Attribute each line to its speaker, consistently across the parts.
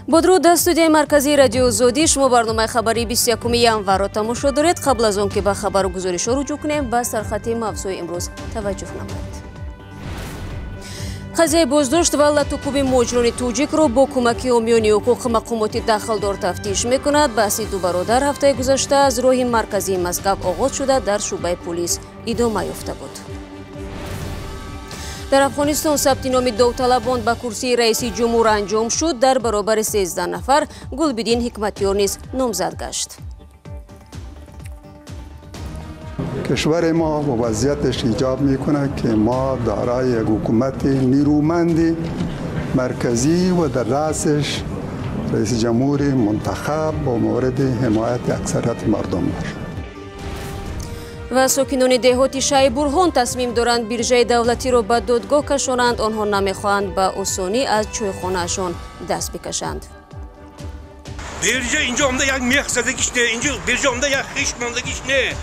Speaker 1: با درود در استودیوی مرکزی رادیو آزادی شما برنامه خبری 21 январ را تماشا دارید. قبل از آن که به خبر و گزارش رجوع کنیم به سرخط موضوع امروز توجه نمایید. قضیه بازداشت و لطوکوب مجرم توجیک را با کمک حامیان حقوق مقامات داخلدار تفتیش میکند. بحث دو برادر هفته گذشته از راه مرکزی مسکو آغاز شده در شعبه پلیس ادامه یافته بود. در افغانستان ثبت نام داوطلبان به کرسی رئیس جمهور انجام شد. در برابر 13 نفر گلبدین حکمتیار نیز نامزد گشت.
Speaker 2: کشور ما با وضعیتش ایجاب میکنه که ما دارای یک حکومت نیرومند مرکزی و در رأسش رئیس جمهور منتخب با مورد حمایت اکثریت مردم باشد.
Speaker 1: و ساکنان دهات شایبورهان تصمیم دارند بیرژه دولتی را به دادگاه کشانند. آنها نمیخواهند به آسانی از چایخانه‌شان دست بکشند.
Speaker 3: بیرژه اینجا آمده یک میخ زدگیش نه، اینجا بیرژه آمده یک خیش ماندگیش نه.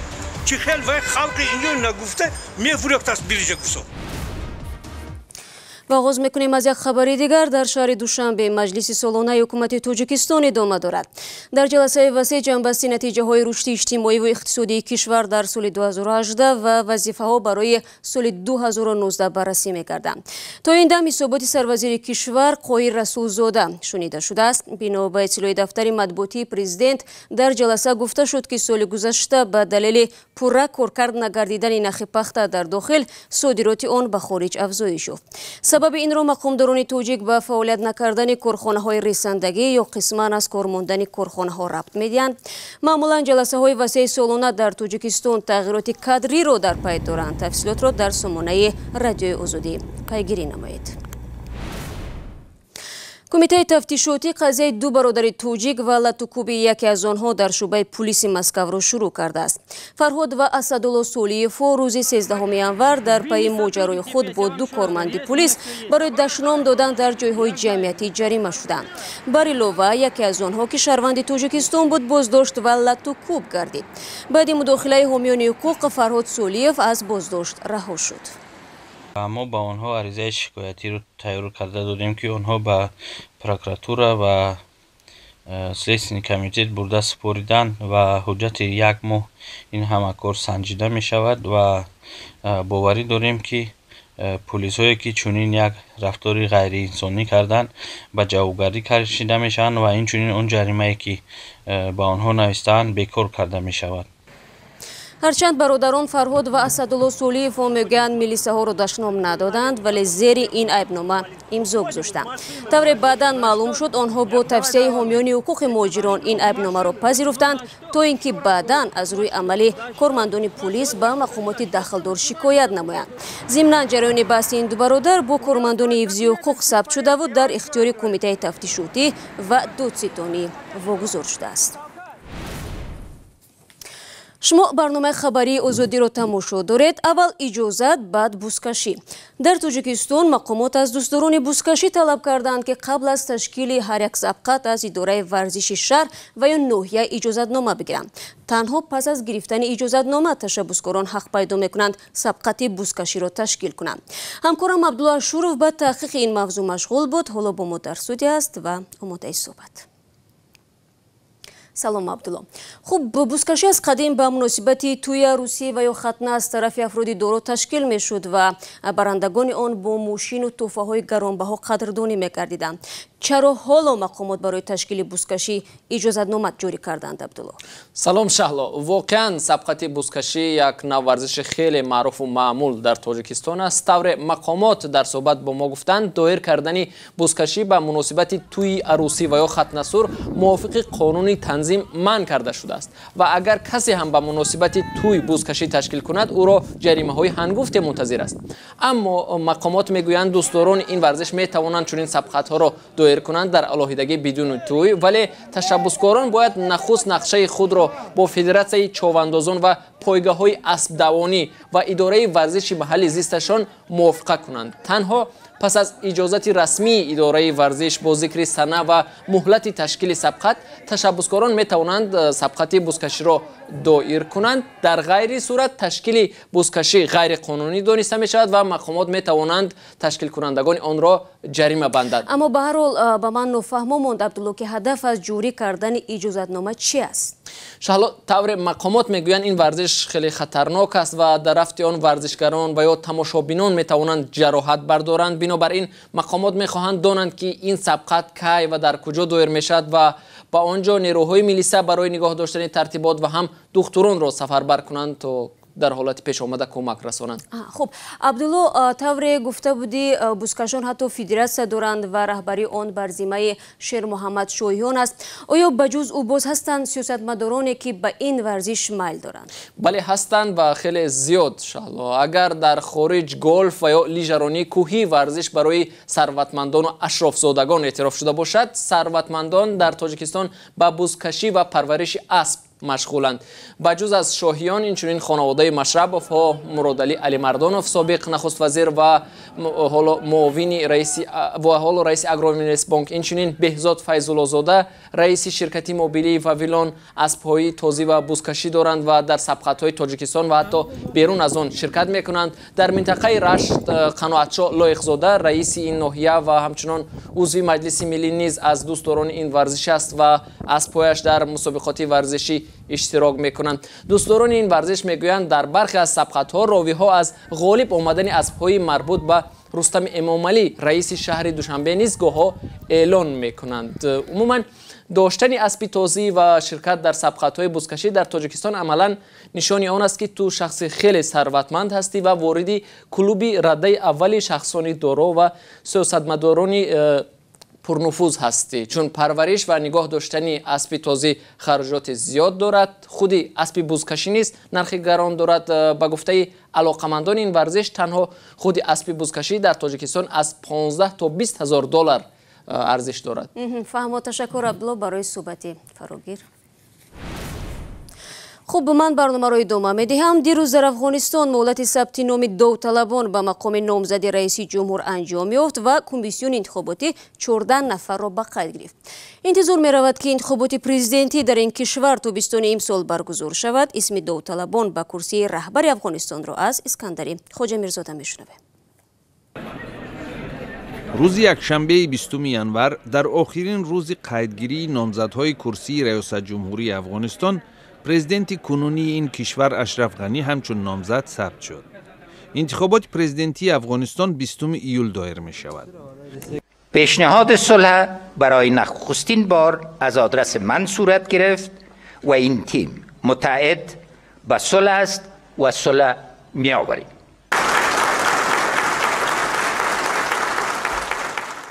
Speaker 3: چی خیلی وقت خلق اینجا نگفته میفروخت است بیرژه گفت.
Speaker 1: و آغاز میکنیم از یک خبری دیگر. در شهر دوشنبه مجلس سالانه حکومت تاجیکستان ادامه دارد. در جلسه وسیع جنبسته نتیجه های رشد اجتماعی و اقتصادی کشور در سال 2018 و وظیفه ها برای سال 2019 بررسی میکردند. تا این دم حسابات سروزیر کشور قایر رسول زاده شنیده شده است. بنا به اطلاع دفتر مطبوعاتی پرزیدنت در جلسه گفته شد که سال گذشته به دلیل پوره کارکرد نگردیدن نرخ پخت در داخل صادرات آن به خارج افزایش یافت. سبب این را مقامداران تاجیک به فعالیت نکردن کارخانه های رساندگی یا قسما از کار ماندن کارخانه ها ربط میدهند. معمولا جلسه های وسیع سالانه در تاجیکستان تغییرات کادری را در پی دارند. تفصیلات را در سامانه رادیو آزادی پیگیری نمایید. کمیته تفتیشاتی قضیه دو برادر توجیک و لطوکوب یکی از آنها در شعبه پلیس مسکو را شروع کرده است. فرهاد و اسدالله سولیف روز 13 январ در پی ماجرای خود با دو کارمند پلیس برای دشنام دادن در جایهای جمعیتی جریمه شدند. بر علاوه یکی از آنها که شهروند تاجیکستان بود بازداشت و لطوکوب گردید. بعد مداخله حامیان حقوق فرهاد سولیف از بازداشت رها شد.
Speaker 4: ما با آنها عریضه شکایتی رو تیار کرده دادیم که آنها به پروکراتورا و سلیسین کمیته برده سپاریدن و حجت یک ماه این همه کار سنجیده می شود و باوری داریم که پلیس هایی که چنین یک رفتاری غیر انسانی کردن به جوابگری کشیده می شوند و این چنین اون جریمه که با آنها نوشتن بیکار کرده می شود.
Speaker 1: هرچند برادران فرهاد و اسدالله سولیف میگویند میلیسه ها را دشنام ندادند ولی زیر این عیبنامه امضا گذاشتند. طور بعدا معلوم شد آنها با توصیه حامیان حقوق مهاجران این عیبنامه را پذیرفتند تا اینکه بعدا از روی عمل کارمندان پلیس به مقامات داخلدار شکایت نمایند. ضمن جریان بحث این دو برادر با کارمندان حفظی حقوق ثبت شده و در اختیار کمیته تفتیشاتی و دادستانی واگذار شده است. شما برنامه خبری آزادی را تماشا دارید. اول اجازت بعد بوسکشی. در تاجیکستان مقامات از دوستداران بوسکشی طلب کردند که قبل از تشکیل هر یک سبقت از اداره ورزش شهر و یا ناحیه اجازت نامه بگیرند. تنها پس از گرفتن اجازت نامه تشبسکاران حق پیدا میکنند سبقت بوسکشی را تشکیل کنند. همکارم عبدالله شورف به تحقیق این موضوع مشغول بود. حالا با ما در استودیو است و آماده صحبت. سلام عبدالله. خب بوسکشی از قدیم به مناسبت توی عروسی و یا ختنه از طرف افراد دارا تشکیل می شد و برندگان آن با موشین و تحفه های گرانبها قدردانی می کردیدند. چرا حالا مقامات برای تشکیل بوسکشی اجازت نامه جاری کردند عبدالله؟
Speaker 5: سلام شهلا. واقعا سبقت بوسکشی یک نوع ورزش خیلی معروف و معمول در تاجیکستان است. طور مقامات در صحبت با ما گفتند دایر کردن بوسکشی به مناسبت توی عروسی و یا ختنه سور موافق قانون تنظیم منع کرده شده است و اگر کسی هم به مناسبت توی بوسکشی تشکیل کند او را جریمه های هنگفت منتظر است. اما مقامات میگویند دوستداران این ورزش می توانند چنین سبقت ها را دایر کنند در علاحدگی بدون توی، ولی تشبسکاران باید نخست نقشه خود را با فدراسیون چاواندازان و پایگاه‌های اسب‌دوانی و اداره ورزش محلی زیستشان موافقه کنند. تنها پس از اجازت رسمی اداره ورزش با ذکر سنه و مهلت تشکیل سبقت، تشبسکاران می توانند سبقت بزکشی را دایر کنند. در غیر صورت تشکیل بزکشی غیر قانونی دانسته می شود و مقامات می توانند تشکیل کنندگان آن را جریمه بندند.
Speaker 1: اما به هر حال به من نفهمم موند عبدالله که هدف از جوری کردن اجازتنامه چی است؟
Speaker 5: شالا طور مقامات میگویند این ورزش خیلی خطرناک است و در رفت آن ورزشگران و یا تماشابینان میتوانند جراحت بردارند. بنابراین مقامات میخواهند دانند که این سبقت کی و در کجا دایر میشد و با آنجا نیروهای میلیسا برای نگاه داشتن ترتیبات و هم دختران را سفربر کنند تا در حالت پیش آمده کمک رسانند.
Speaker 1: خب عبدالله، طور گفته بودی بزکشان حتی فدراسیون دارند و رهبری آن بر ذمه شیر محمد شاییان است. آیا بجز او باز هستند سیاستمدارانی که به این ورزش میل دارند؟
Speaker 5: بله هستند و خیلی زیاد. شاءالله اگر در خارج گلف و یا لیژرانی کوهی ورزش برای ثروتمندان و اشرافزادگان اعتراف شده باشد، ثروتمندان در تاجیکستان به بزکشی و پرورش اسب مشغولند. بجز از شاهیان اینچنین خانواده مشربوف ها، مرادعلی علی مردانوف سابق نخست وزیر و معاون رئیس اگروینوست بانک، اینچنین بهزاد فیض‌الله زاده رئیس شرکت موبیلی و ویلان اسب‌های تازی و بزکشی دارند و در سبقت‌های تاجیکستان و حتی بیرون از آن شرکت میکنند. در منطقه رشت قناعتشاه لایق‌زاده رئیس این ناحیه و همچنان عضو مجلس ملی نیز از دوستداران این ورزش است و اسب‌هایش در مسابقات ورزشی اشتراک میکنند. دوستداران این ورزش میگویند در برخی از سبقت‌ها راوی‌ها از غالب آمدن اسب‌های مربوط به رستم امامعلی رئیس شهر دوشنبه نیز گاه‌ها اعلان میکنند. عموما داشتن اسب تازی و شرکت در سبقت‌های بزکشی در تاجیکستان عملاً نشانی آن است که تو شخص خیلی ثروتمند هستی و واردی کلوبی رده اول شخصانی دارا و سیاستمدارانی پرنفوذ هستی، چون پرورش و نگاه داشتن اسب تازی خرجات زیاد دارد. خودی اسب بزکشی نیست نرخ گران دارد. به گفته علاقمندان این ورزش تنها خودی اسب بزکشی در تاجیکستان از 15 تا 20 هزار دلار ارزش دارد.
Speaker 1: فهم. تشکر عبدالله برای صحبت فراگیر. خب من برنامه را ادامه میدهم. دیروز در افغانستان مهلت ثبت نام داوطلبان به مقام نامزدی رئیس جمهور انجام یافت و کمیسیون انتخاباتی 14 نفر را به قید گرفت. انتظار می رود که انتخابات پرزیدنتی در این کشور تابستان امسال برگزار شود. اسم داوطلبان به کرسی رهبر افغانستان را از اسکندری خواجه میرزاده میشنوه.
Speaker 6: روز یکشنبه 20 ینور در آخرین روز قیدگیری نامزدهای کرسی ریاست جمهوری افغانستان، پرزیدنت کنونی این کشور اشرف غنی همچون نامزد ثبت شد. انتخابات پرزیدنتی افغانستان 20 ایول دایر می شود.
Speaker 7: پیشنهاد صلح برای نخستین بار از آدرس من صورت گرفت و این تیم متعهد به صلح است و صلح می آوریم.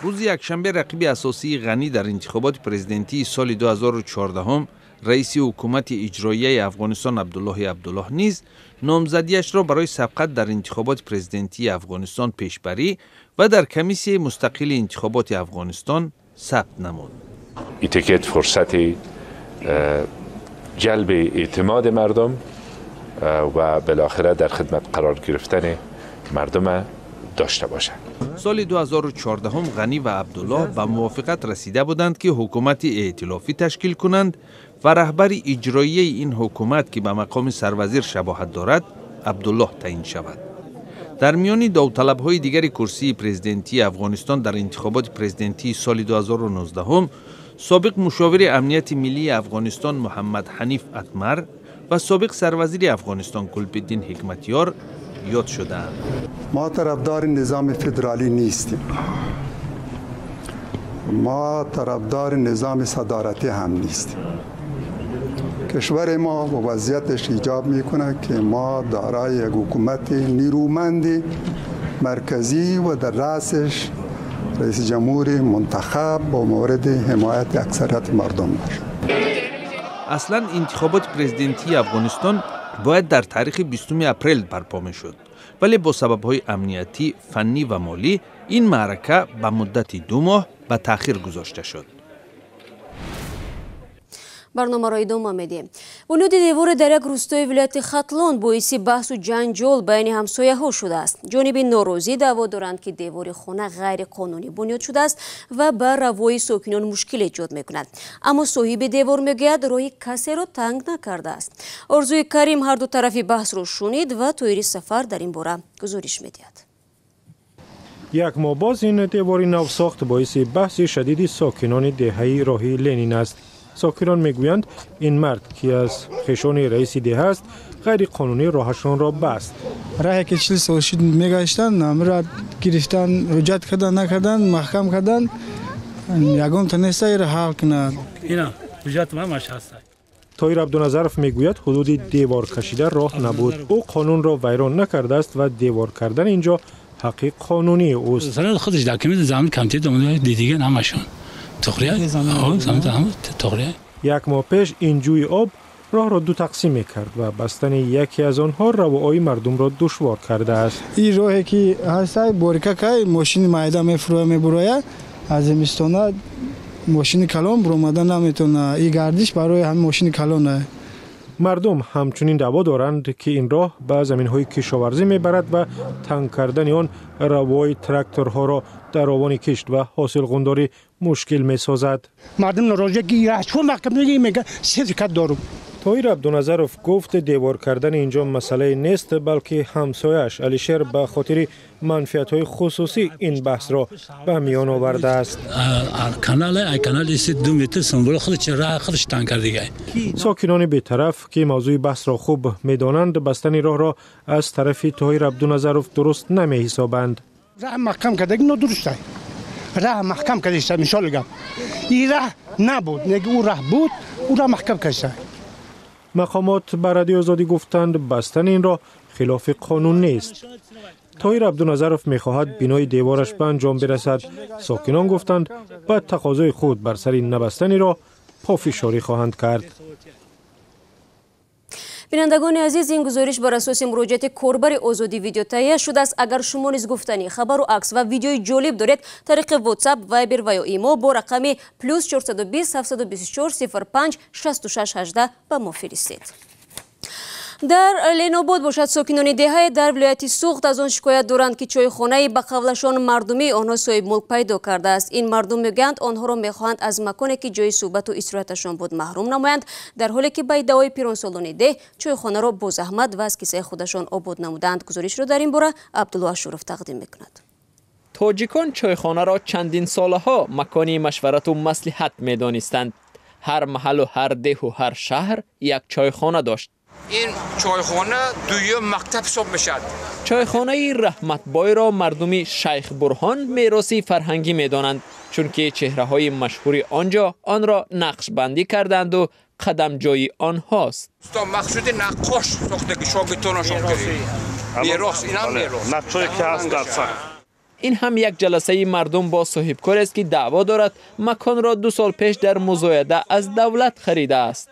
Speaker 6: روز یکشنبه رقیب اساسی غنی در انتخابات پرزیدنتی سال 2014 رئیس حکومت اجرایی افغانستان عبدالله عبدالله نیز نامزدیش را برای سبقت در انتخابات پرزیدنتی افغانستان پیشبری و در کمیسیون مستقل انتخابات افغانستان ثبت نمود.
Speaker 8: این تیکت فرصت جلب اعتماد مردم و بالاخره در خدمت قرار گرفتن مردم داشته باشند.
Speaker 6: سال 2014 غنی و عبدالله به موافقت رسیده بودند که حکومت ائتلافی تشکیل کنند و رهبر اجرایی این حکومت که به مقام سروزیر شباهت دارد عبدالله تعیین شود. در میان داوطلب‌های دیگر کرسی پرزیدنتی افغانستان در انتخابات پرزیدنتی سال 2019 سابق مشاور امنیت ملی افغانستان محمد حنیف اتمر و سابق سروزیر افغانستان کلبالدین حکمتیار یاد شدند.
Speaker 2: ما طرفدار نظام فدرالی نیستیم. ما طرفدار نظام صدارتی هم نیستیم. کشور ما و وضعیتش ایجاب میکنه که ما دارای یک حکومت نیرومند مرکزی و در رأسش رئیس جمهور منتخب با مورد حمایت اکثریت مردم باشه.
Speaker 6: اصلا انتخابات پرزیدنتی افغانستان باید در تاریخ 20 اپریل برپا میشد، ولی با سبب‌های امنیتی، فنی و مالی این معرکه به مدت 2 ماه به تأخیر گذاشته شد.
Speaker 1: برنامه را ادامه میدیم. بنیاد دیوار در یک روستای ولایت ختلان باعث بحث و جنجال بین همسایه ها شده است. جانب ناراضی دعوا دارند که دیوار خانه غیر قانونی بنیاد شده است و بر روای ساکنان مشکل ایجاد میکند. اما صاحب دیوار میگوید روی کسی را تنگ نکرده است. آرزوی کریم هر دو طرف بحث را شنید و طاهر سفر در این باره گزارش میدهد.
Speaker 9: یک ماه باز این دیوار نو ساخت باعث بحث شدید ساکنان دهه راهی لنین است. ساکنان میگویند این مرد که از خیشان رئیس دهه است غیر قانونی راهشان را بست.
Speaker 10: راهی که 40 سال شد میگشتن، امر گرفتن، حجت کردن نکردن، محکم کردن، یگان تنسته را حل کنند.
Speaker 11: اینا حجت ما هست.
Speaker 9: طاهر عبدالنظرف میگوید حدود دیوار کشیده راه نبود. او قانون را ویران نکرده است و دیوار کردن اینجا حقیق قانونی اوست.
Speaker 11: سر خودش داکیمنت زمان کمتر دومده دیگه نماشون. تخریه؟ تخریه.
Speaker 9: یک ماه پیش این جوی آب راه را دو تقسیم میکرد و بستن یکی از آنها روایی مردم را دشوار کرده است.
Speaker 10: این راهی که هست باریکه که ماشین مایده میفروه میبروه از زمستانه ماشین کلان برآمدن نمیتونه. این گردش برای همین ماشین کلانه.
Speaker 9: مردم همچنین دعوا دارند که این راه به زمین‌های کشاورزی میبرد و تنگ کردن آن روای تراکتورها را در آوان کشت و حاصل قنداری مشکل میسازد.
Speaker 12: مردم ناراضی که چون محکم میگه شرکت دارم.
Speaker 9: طاهر عبدالنظرف گفت دیوار کردن اینجا مسئله نیست، بلکه همسایش علیشیر به خاطر منفعت‌های خصوصی این بحث را به میان آورده است.
Speaker 11: کانال 2 متر سنبول خودش راه خودش تنگ کرده.
Speaker 9: ساکنان بی‌طرف که موضوع بحث را خوب می‌دانند بستن راه را از طرف طاهر عبدالنظرف درست نمی‌حسابند.
Speaker 12: راه محکم کرده اینو درسته. راه محکم کرده مثال گم. این راه نبود، نگه اون راه بود، اون راه محکم کرده.
Speaker 9: مقامات به رادیو آزادی گفتند بستن این راه خلاف قانون نیست. طاهر عبدالنظرف می‌خواهد بنای دیوارش به انجام برسد. ساکنان گفتند با تقاضای خود بر سر نبستن راه پافشاری خواهند کرد.
Speaker 1: بینندگان عزیز، این گزارش بر اساس مراجعات کاربر آزادی ویدیو تهیه شده است. اگر شما نیز گفتنی خبر و عکس و ویدیوی جالب دارید طریق واتساپ، وایبر و یا ایمو با رقم +420 724 05 66 18 به ما فرستید. در لیناباد باشد ساکنان دهه در ولایت سوخت از آن شکایت دارند که چایخانه به قولشان مردمی آنها صاحب ملک پیدا کرده است. این مردم میگویند آنها را میخواهند از مکانی که جای صحبت و استراحتشان بود محروم نمایند، در حالی که به ادعای پیرانسالان ده چایخانه را با زحمت و از کیسه خودشان آباد نمودند. گزارش را در این باره عبدالله اشرف تقدیم میکند.
Speaker 5: تاجیکان چایخانه را چندین سالها مکانی مشورت و مصلحت میدانستند. هر محل و هر ده و هر شهر یک چایخانه داشت.
Speaker 13: این چایخانه دویم مکتب حساب میشد.
Speaker 5: چایخانه رحمت بای را مردمی شیخ برهان میراثی فرهنگی میدانند، چون که چهره های مشهور آنجا آن را نقش بندی کردند و قدم جای آنهاست.
Speaker 13: مقصود نقاش ساخته که شاگردانشان کردی. میراث این هم میراث.
Speaker 14: نقشه‌ای که هست در سر.
Speaker 5: این هم یک جلسه مردم با صاحبکار است که دعوا دارد مکان را 2 سال پیش در مزایده از دولت خریده است.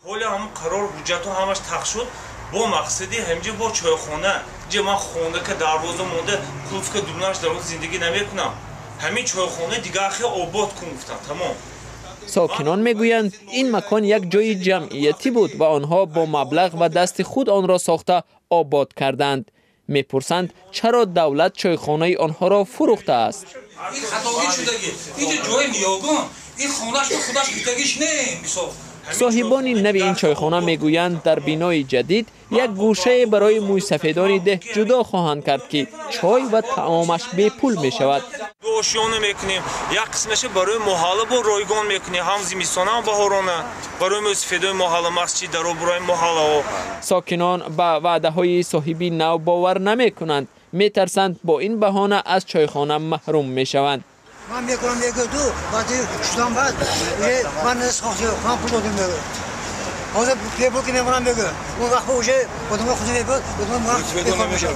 Speaker 15: حالا هم قرار حجت همش تخ شد با مقصدی همجه با چایخانه جه من خونه که دروازه مونده کلوف که دونش در زندگی نمیکنم همین چایخانه دیگه خیلی آباد کن گفتم تمام.
Speaker 5: ساکنان میگویند این مکان یک جای جمعیتی بود و آنها با مبلغ و دست خود آن را ساخته آباد کردند. میپرسند چرا دولت چایخانه آنها را فروخته است.
Speaker 15: این خطاگی شدگی اینجا جای نیاگان این خونهش به خودش بیتگیش نه میساخت.
Speaker 5: صاحبان نوی این چایخانه میگویند در بینای جدید یک گوشه برای موی سفیدان ده جدا خواهند کرد که چای و طعامش بی پول می شود.
Speaker 15: دوشیانه میکنیم، یک قسمش برای محاله با رایگان میکنیم، هم زمستانه هم بهارانه برای موی سفیدان محاله مسجد در برای محاله ها.
Speaker 5: ساکنان به وعده های صاحبی نو باور نمی کنند، می ترسند با این بهانه از چایخانه محروم می شوند.
Speaker 16: من میکنم میگه تو وقتی شدم بعد من ساخته من پول دادم میگه حالا پیپل که میمونم میگه اون وقت اوجه خودم خودم میگه خودم میگم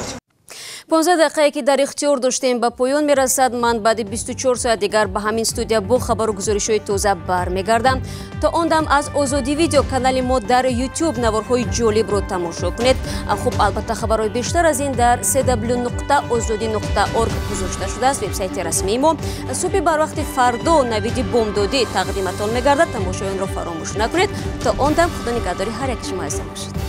Speaker 1: 15 دقیقه که در اختیار داشتیم به پایان میرسد. من بعد 24 ساعت دیگر به همین استودیو با خبر و گزارش‌های تازه برمیگردم. تا اون دم از آزادی ویدیو کانال ما در یوتیوب نوارهای جالب رو تماشا کنید. خب البته خبرهای بیشتر از این در www.azadi.org گذاشته شده است. وبسایت رسمی ما. صبح بر وقت فردا نوید بامدادی تقدیمتان میگردد. تماشای آن را فراموش نکنید. تا اون دم خدا نگهداری هر یک شما هستید.